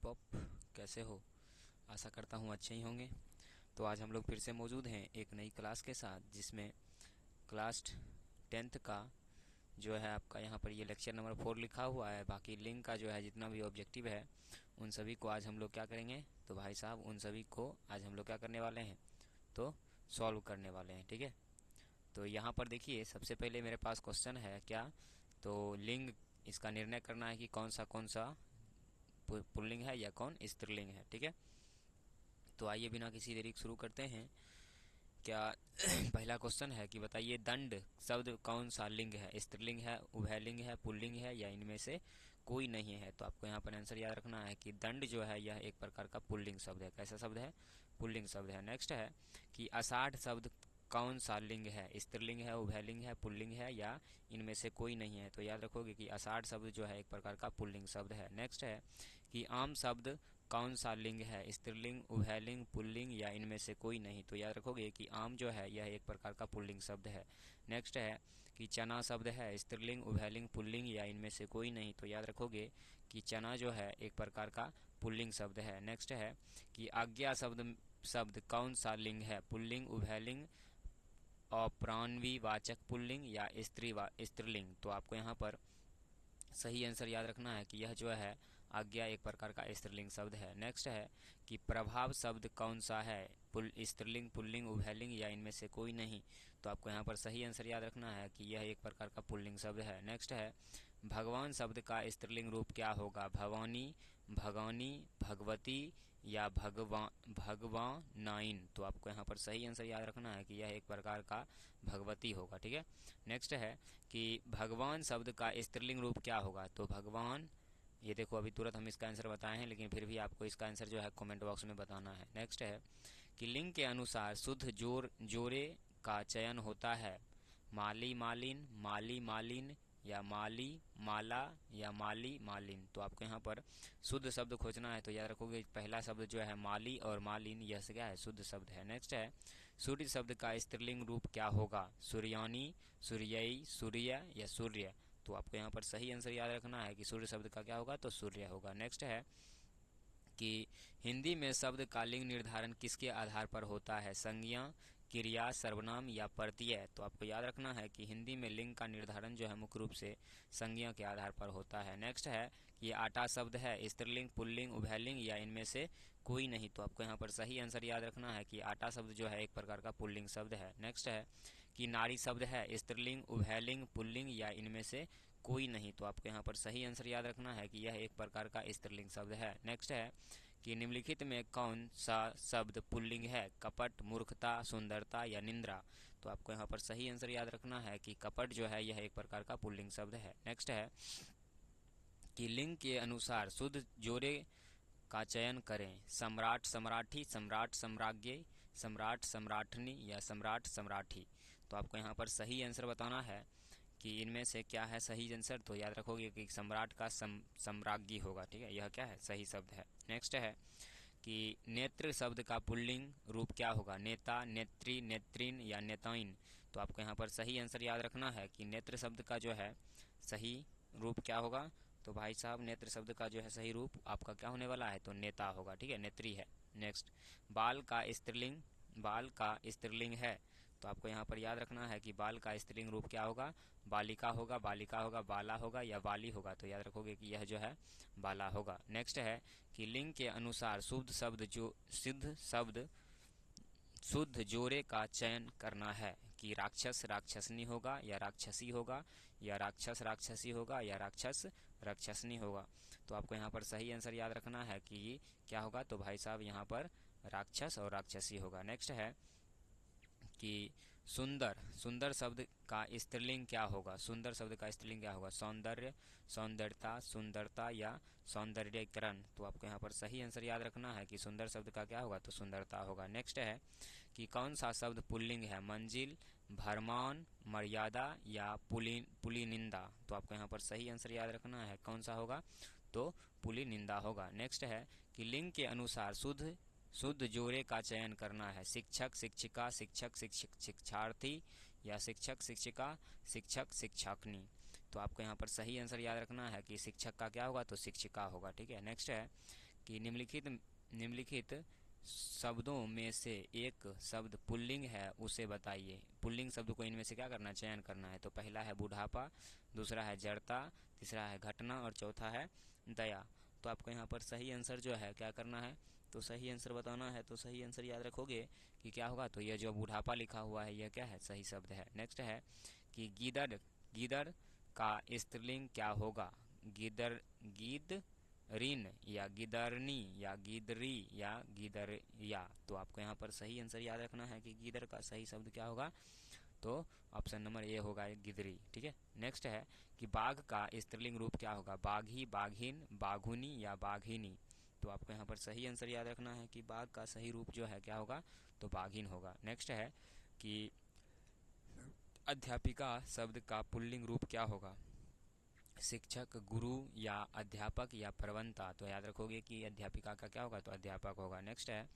Lollipop, कैसे हो? आशा करता हूँ अच्छे ही होंगे। तो आज हम लोग फिर से मौजूद हैं एक नई क्लास के साथ, जिसमें क्लास 10th का जो है आपका यहाँ पर ये लेक्चर नंबर 4 लिखा हुआ है। बाकी लिंक का जो है जितना भी ऑब्जेक्टिव है उन सभी को आज हम लोग क्या करेंगे, तो भाई साहब उन सभी को आज हम लोग क्या करने वाले हैं, तो सॉल्व करने वाले हैं। ठीक है, तो यहाँ पर देखिए सबसे पहले मेरे पास क्वेश्चन है क्या, तो लिंग इसका निर्णय करना है कि कौन सा पुल्लिंग है या कौन स्त्रीलिंग है। ठीक है, तो आइए बिना किसी देरी के शुरू करते हैं। क्या पहला क्वेश्चन है कि बताइए दंड शब्द कौन सा लिंग है, स्त्रीलिंग है, उभयलिंग है, पुल्लिंग है या इनमें से कोई नहीं है। तो आपको यहाँ पर आंसर याद रखना है कि दंड जो है यह एक प्रकार का पुल्लिंग शब्द है। कैसा शब्द है? पुल्लिंग शब्द है। नेक्स्ट है कि आषाढ़ शब्द कौन सा लिंग है, स्त्रीलिंग है, उभयलिंग है, पुल्लिंग है या इनमें से कोई नहीं है। तो याद रखोगे कि आषाढ़ शब्द जो है एक प्रकार का पुल्लिंग शब्द है। नेक्स्ट है कि आम शब्द कौन सा लिंग है, स्त्रीलिंग, उभयलिंग, पुल्लिंग या इनमें से कोई नहीं। तो याद रखोगे कि आम जो है यह एक प्रकार का पुल्लिंग शब्द है। नेक्स्ट है कि चना शब्द है, स्त्रीलिंग, उभयलिंग, पुल्लिंग या इनमें से कोई नहीं। तो याद रखोगे कि चना जो है एक प्रकार का पुल्लिंग शब्द है। नेक्स्ट है कि आज्ञा शब्द शब्द कौन सा लिंग है, पुल्लिंग, उभयलिंग, अपरान्वी वाचक पुल्लिंग या स्त्रीलिंग। तो आपको यहाँ पर सही आंसर याद रखना है कि यह जो है आज्ञा एक प्रकार का स्त्रीलिंग शब्द है। नेक्स्ट है कि प्रभाव शब्द कौन सा है, स्त्रीलिंग, पुल्लिंग, उभयलिंग या इनमें से कोई नहीं। तो आपको यहाँ पर सही आंसर याद रखना है कि यह एक प्रकार का पुल्लिंग शब्द है। नेक्स्ट है भगवान शब्द का स्त्रीलिंग रूप क्या होगा, भवानी, भगानी, भगवती या भगवानाइन। तो आपको यहाँ पर सही आंसर याद रखना है कि यह एक प्रकार का भगवती होगा। ठीक है, नेक्स्ट है कि भगवान शब्द का स्त्रीलिंग रूप क्या होगा, तो भगवान, ये देखो अभी तुरंत हम इसका आंसर बताए हैं, लेकिन फिर भी आपको इसका आंसर जो है कमेंट बॉक्स में बताना है। नेक्स्ट है कि लिंग के अनुसार शुद्ध जोरे का चयन होता है, माली मालिन, माली मालिन या माली माला या माली मालिन। तो आपको यहाँ पर शुद्ध शब्द खोजना है। तो याद रखोगे पहला शब्द जो है माली और मालिन, यह क्या है, शुद्ध शब्द है। नेक्स्ट है सूर्य शब्द का स्त्रीलिंग रूप क्या होगा, सूर्यानी, सूर्यई, सूर्य या सूर्य। तो आपको यहाँ पर सही आंसर याद रखना है कि सूर्य शब्द का क्या होगा, तो सूर्य होगा। नेक्स्ट है कि हिंदी में शब्द का लिंग निर्धारण किसके आधार पर होता है, संज्ञा, क्रिया, सर्वनाम या प्रत्यय। तो आपको याद रखना है कि हिंदी में लिंग का निर्धारण जो है मुख्य रूप से संज्ञा के आधार पर होता है। नेक्स्ट है कि आटा शब्द है स्त्रीलिंग, पुल्लिंग, उभयलिंग या इनमें से कोई नहीं। तो आपको यहाँ पर सही आंसर याद रखना है कि आटा शब्द जो है एक प्रकार का पुल्लिंग शब्द है। नेक्स्ट है कि नारी शब्द है स्त्रीलिंग, उभयलिंग, पुल्लिंग या इनमें से कोई नहीं। तो आपको यहाँ पर सही आंसर याद रखना है कि यह एक प्रकार का स्त्रीलिंग शब्द है। नेक्स्ट है कि निम्नलिखित में कौन सा शब्द पुल्लिंग है, कपट, मूर्खता, सुंदरता या निंद्रा। तो आपको यहाँ पर सही आंसर याद रखना है कि कपट जो है यह एक प्रकार का पुल्लिंग शब्द है। नेक्स्ट है कि लिंग के अनुसार शुद्ध जोड़े का चयन करें, सम्राट, सम्राठी, सम्राट, सम्राज्ञी, सम्राट, सम्राटनी या सम्राट, सम्राठी। तो आपको यहाँ पर सही आंसर बताना है कि इनमें से क्या है सही आंसर। तो याद रखोगे कि सम्राट का सम्राज्ञी होगा। ठीक है, यह क्या है, सही शब्द है। नेक्स्ट है कि नेत्र शब्द का पुल्लिंग रूप क्या होगा, नेता, नेत्री, नेत्रीन या नेताइन। तो आपको यहाँ पर सही आंसर याद रखना है कि नेत्र शब्द का जो है सही रूप क्या होगा, तो भाई साहब नेत्र शब्द का जो है सही रूप आपका क्या होने वाला है, तो नेता होगा। ठीक है, नेत्री है। नेक्स्ट, बाल का स्त्रीलिंग, बाल का स्त्रीलिंग है। तो आपको यहाँ पर याद रखना है कि बाल का स्त्रीलिंग रूप क्या होगा, बालिका होगा, बालिका होगा, बाला होगा या बाली होगा। तो याद रखोगे कि यह जो है बाला होगा। नेक्स्ट है कि लिंग के अनुसार शुद्ध जोड़े का चयन करना है कि राक्षस राक्षसनी होगा या राक्षसी होगा या राक्षस राक्षसी होगा या राक्षस राक्षसनी होगा। तो आपको यहाँ पर सही आंसर याद रखना है कि क्या होगा, तो भाई साहब यहाँ पर राक्षस और राक्षसी होगा। नेक्स्ट है कि सुंदर, सुंदर शब्द का स्त्रीलिंग क्या होगा, सुंदर शब्द का स्त्रीलिंग क्या होगा, सौंदर्य, सौंदर्यता, सुंदरता या सौंदर्यीकरण। तो आपको यहाँ पर सही आंसर याद रखना है कि सुंदर शब्द का क्या होगा, तो सुंदरता होगा। नेक्स्ट है कि कौन सा शब्द पुल्लिंग है, मंजिल, भरमान, मर्यादा या पुलिनिंदा। तो आपको यहाँ पर सही आंसर याद रखना है कौन सा होगा, तो पुलिनिंदा होगा। नेक्स्ट है कि लिंग के अनुसार शुद्ध जोड़े का चयन करना है, शिक्षक, शिक्षिका, शिक्षक, शिक्षार्थी या शिक्षक, शिक्षिका, शिक्षक, शिक्षकनी। तो आपको यहाँ पर सही आंसर याद रखना है कि शिक्षक का क्या होगा, तो शिक्षिका होगा। ठीक है, नेक्स्ट है कि निम्नलिखित शब्दों में से एक शब्द पुल्लिंग है उसे बताइए। पुल्लिंग शब्द को इनमें से क्या करना है, चयन करना है। तो पहला है बुढ़ापा, दूसरा है जड़ता, तीसरा है घटना और चौथा है दया। तो आपको यहाँ पर सही आंसर जो है क्या करना है, तो सही आंसर बताना है। तो सही आंसर याद रखोगे कि क्या होगा, तो यह जो बुढ़ापा लिखा हुआ है यह क्या है, सही शब्द है। नेक्स्ट है कि गीदड़, गीदड़ का स्त्रीलिंग क्या होगा। गीदड़, गीदरिन या गीदरनी या गीदरी या गीदरिया। तो आपको यहाँ पर सही आंसर याद रखना है कि गीदड़ का सही शब्द क्या होगा, तो ऑप्शन नंबर ए होगा गिदरी। ठीक है। नेक्स्ट है कि बाघ का स्त्रीलिंग रूप क्या होगा। बाघी, बाघिन, बाघुनी या बाघिनी। तो आपको यहाँ पर सही आंसर याद रखना है कि बाघ का सही रूप जो है क्या होगा, तो बाघिन होगा। नेक्स्ट है कि अध्यापिका शब्द का पुल्लिंग रूप क्या होगा। शिक्षक, गुरु या अध्यापक या प्रवक्ता। तो याद रखोगे कि अध्यापिका का क्या होगा, तो अध्यापक होगा। नेक्स्ट है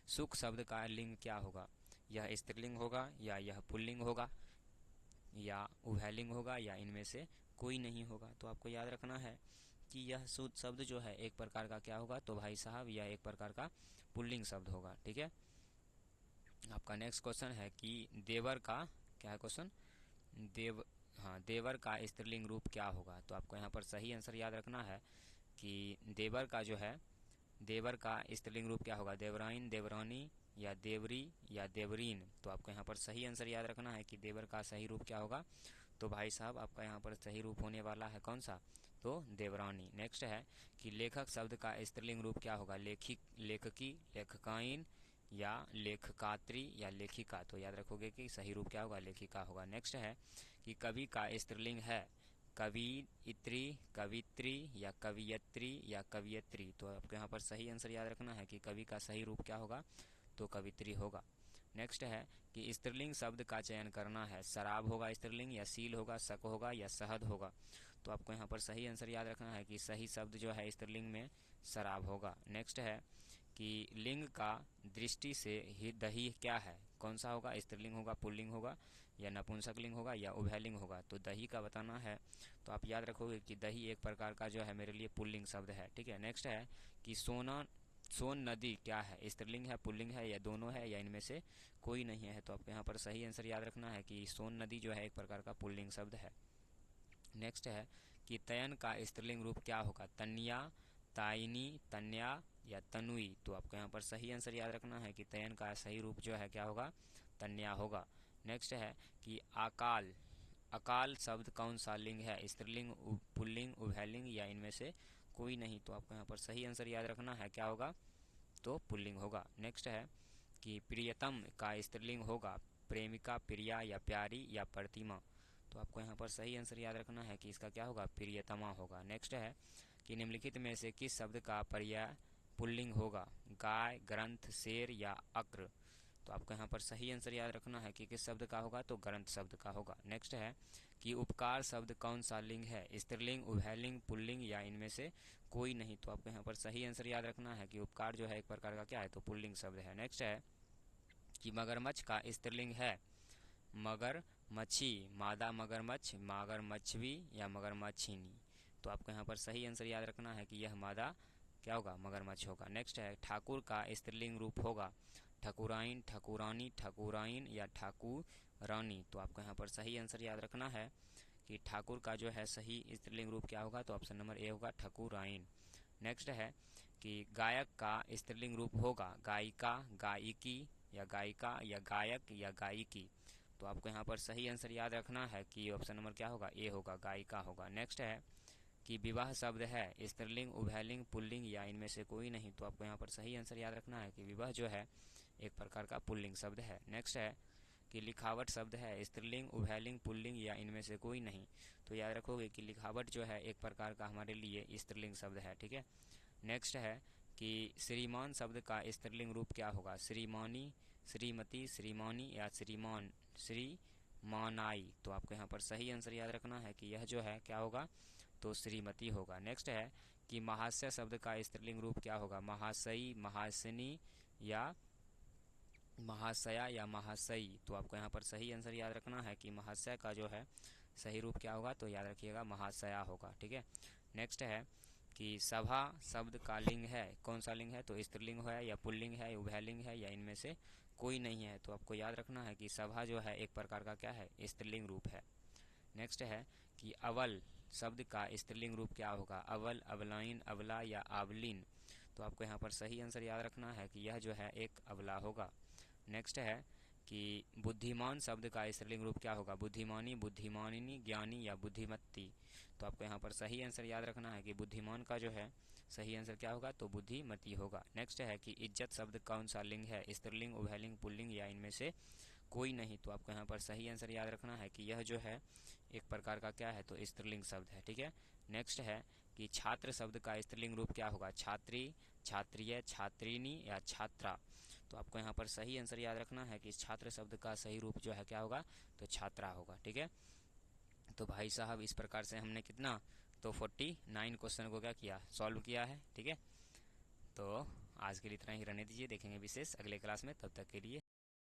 सुख शब्द का लिंग क्या होगा। यह स्त्रीलिंग होगा या यह पुल्लिंग होगा या उभयलिंग होगा या इनमें से कोई नहीं होगा। तो आपको याद रखना है कि यह शुद्ध शब्द जो है एक प्रकार का क्या होगा, तो भाई साहब यह एक प्रकार का पुल्लिंग शब्द होगा। ठीक है। आपका नेक्स्ट क्वेश्चन है कि देवर का क्या है क्वेश्चन, देव हाँ, देवर का स्त्रीलिंग रूप क्या होगा। तो आपको यहाँ पर सही आंसर याद रखना है कि देवर का जो है, देवर का स्त्रीलिंग रूप क्या होगा। देवराइन, देवरानी या देवरी या देवरीन। तो आपको यहाँ पर सही आंसर याद रखना है कि देवर का सही रूप क्या होगा, तो भाई साहब आपका यहाँ पर सही रूप होने वाला है कौन सा, तो देवरानी। नेक्स्ट है कि लेखक शब्द का स्त्रीलिंग रूप क्या होगा। लेखिक, लेखकी, लेखकाइन या लेखकात्री या लेखिका। तो याद रखोगे कि सही रूप क्या होगा, लेखिका होगा। नेक्स्ट है कि कवि का स्त्रीलिंग है कवियत्री, कवित्री या कवियत्री या कवियत्री। तो आपको यहाँ पर सही आंसर याद रखना है कि कवि का सही रूप क्या होगा, तो कवित्री होगा। नेक्स्ट है कि स्त्रीलिंग शब्द का चयन करना है। शराब होगा स्त्रीलिंग या सील होगा, शक होगा या शहद होगा। तो आपको यहाँ पर सही आंसर याद रखना है कि सही शब्द जो है स्त्रीलिंग में शराब होगा। नेक्स्ट है कि लिंग का दृष्टि से ही दही क्या है, कौन सा होगा, स्त्रीलिंग होगा, पुल्लिंग होगा या नपुंसकलिंग होगा या उभयलिंग होगा। तो दही का बताना है। तो आप याद रखोगे कि दही एक प्रकार का जो है मेरे लिए पुल्लिंग शब्द है। ठीक है। नेक्स्ट है कि सोन नदी क्या है, स्त्रीलिंग है, पुल्लिंग है या दोनों है या इनमें से कोई नहीं है। तो आपको यहाँ पर सही आंसर याद रखना है कि सोन नदी जो है एक प्रकार का पुल्लिंग शब्द है। नेक्स्ट है कि तयन का स्त्रीलिंग रूप क्या होगा। तन्या, ताइनी, तन्या या तनुई। तो आपको यहाँ पर सही आंसर याद रखना है कि तयन का सही रूप जो है क्या होगा, तन्या होगा। नेक्स्ट है कि अकाल, अकाल शब्द कौन सा लिंग है, स्त्रीलिंग, पुल्लिंग, उभयलिंग या इनमें से कोई नहीं। तो आपको यहाँ पर सही आंसर याद रखना है क्या होगा, तो पुल्लिंग होगा। नेक्स्ट है कि प्रियतम का स्त्रीलिंग होगा प्रेमिका, प्रिया या प्यारी या प्रतिमा। तो आपको यहाँ पर सही आंसर याद रखना है कि इसका क्या होगा, प्रियतमा होगा। नेक्स्ट है कि निम्नलिखित में से किस शब्द का पर्याय पुल्लिंग होगा। गाय, ग्रंथ, शेर या अक्र। तो आपको यहाँ पर सही आंसर याद रखना है कि किस शब्द का होगा, तो ग्रंथ शब्द का होगा। नेक्स्ट है कि उपकार शब्द कौन सा लिंग है, स्त्रीलिंग, उभयलिंग, पुल्लिंग या इनमें से कोई नहीं। तो आपको यहाँ पर सही आंसर याद रखना है कि उपकार जो है एक प्रकार का क्या है, तो पुल्लिंग शब्द है। नेक्स्ट है कि मगरमच्छ का स्त्रीलिंग है मगर मच्छी, मादा मगरमच्छ, मगरमच्छवी या मगरमच्छिनी। तो आपको यहाँ पर सही आंसर याद रखना है कि यह मादा क्या होगा, मगरमच्छ होगा। नेक्स्ट है ठाकुर का स्त्रीलिंग रूप होगा ठकुराइन, ठकुरानी, ठकुराइन या ठाकुरानी। तो आपको यहाँ पर सही आंसर याद रखना है कि ठाकुर का जो है सही स्त्रीलिंग रूप क्या होगा, तो ऑप्शन नंबर ए होगा ठकुराइन। नेक्स्ट है कि गायक का स्त्रीलिंग रूप होगा गायिका, गायिकी या गायिका या गायक या गायिकी। तो आपको यहाँ पर सही आंसर याद रखना है कि ऑप्शन नंबर क्या होगा, ए होगा, गायिका होगा। नेक्स्ट है कि विवाह शब्द है स्त्रीलिंग, उभयलिंग, पुल्लिंग या इनमें से कोई नहीं। तो आपको यहाँ पर सही आंसर याद रखना है कि विवाह जो है एक प्रकार का पुल्लिंग शब्द है। नेक्स्ट है कि लिखावट शब्द है स्त्रीलिंग, उभयलिंग, पुल्लिंग या इनमें से कोई नहीं। तो याद रखोगे कि लिखावट जो है एक प्रकार का हमारे लिए स्त्रीलिंग शब्द है। ठीक है। नेक्स्ट है कि श्रीमान शब्द का स्त्रीलिंग रूप क्या होगा। श्रीमानी, श्रीमती, श्रीमानी या श्रीमान, श्रीमानाई। तो आपको यहाँ पर सही आंसर याद रखना है कि यह जो है क्या होगा, तो श्रीमती होगा। नेक्स्ट है कि महाशय शब्द का स्त्रीलिंग रूप क्या होगा। महाशयी, महाशनी या महाशया या महाशयी। तो आपको यहाँ पर सही आंसर याद रखना है कि महाशय का जो है सही रूप क्या होगा, तो याद रखिएगा महाशया होगा। ठीक है। नेक्स्ट है कि सभा शब्द का लिंग है, कौन सा लिंग है, तो स्त्रीलिंग है या पुल्लिंग है, उभयलिंग है, या इनमें से कोई नहीं है। तो आपको याद रखना है कि सभा जो है एक प्रकार का क्या है, स्त्रीलिंग रूप है। नेक्स्ट है कि अवल शब्द का स्त्रीलिंग रूप क्या होगा, अवल, अवलाइन, अवला या आवलिन। तो आपको यहाँ पर सही आंसर याद रखना है कि यह जो है एक अवला होगा। नेक्स्ट है कि बुद्धिमान शब्द का स्त्रीलिंग रूप क्या होगा, बुद्धिमानी, बुद्धिमानिनी, ज्ञानी या बुद्धिमत्ती। तो आपको यहाँ पर सही आंसर याद रखना है कि बुद्धिमान का जो है सही आंसर क्या होगा, तो बुद्धिमती होगा। नेक्स्ट है कि इज्जत शब्द कौन सा लिंग है, स्त्रीलिंग, उभयलिंग, पुल्लिंग या इनमें से कोई नहीं। तो आपको यहाँ पर सही आंसर याद रखना है कि यह जो है एक प्रकार का क्या है, तो स्त्रीलिंग शब्द है। ठीक है। नेक्स्ट है कि छात्र शब्द का स्त्रीलिंग रूप क्या होगा, छात्री, छात्रीय, छात्रिनी या छात्रा। तो आपको यहाँ पर सही आंसर याद रखना है कि छात्र शब्द का सही रूप जो है क्या होगा, तो छात्रा होगा। ठीक है। तो भाई साहब इस प्रकार से हमने कितना, तो 49 क्वेश्चन को क्या किया, सॉल्व किया है। ठीक है। तो आज के लिए इतना ही रहने दीजिए, देखेंगे विशेष अगले क्लास में, तब तक के लिए।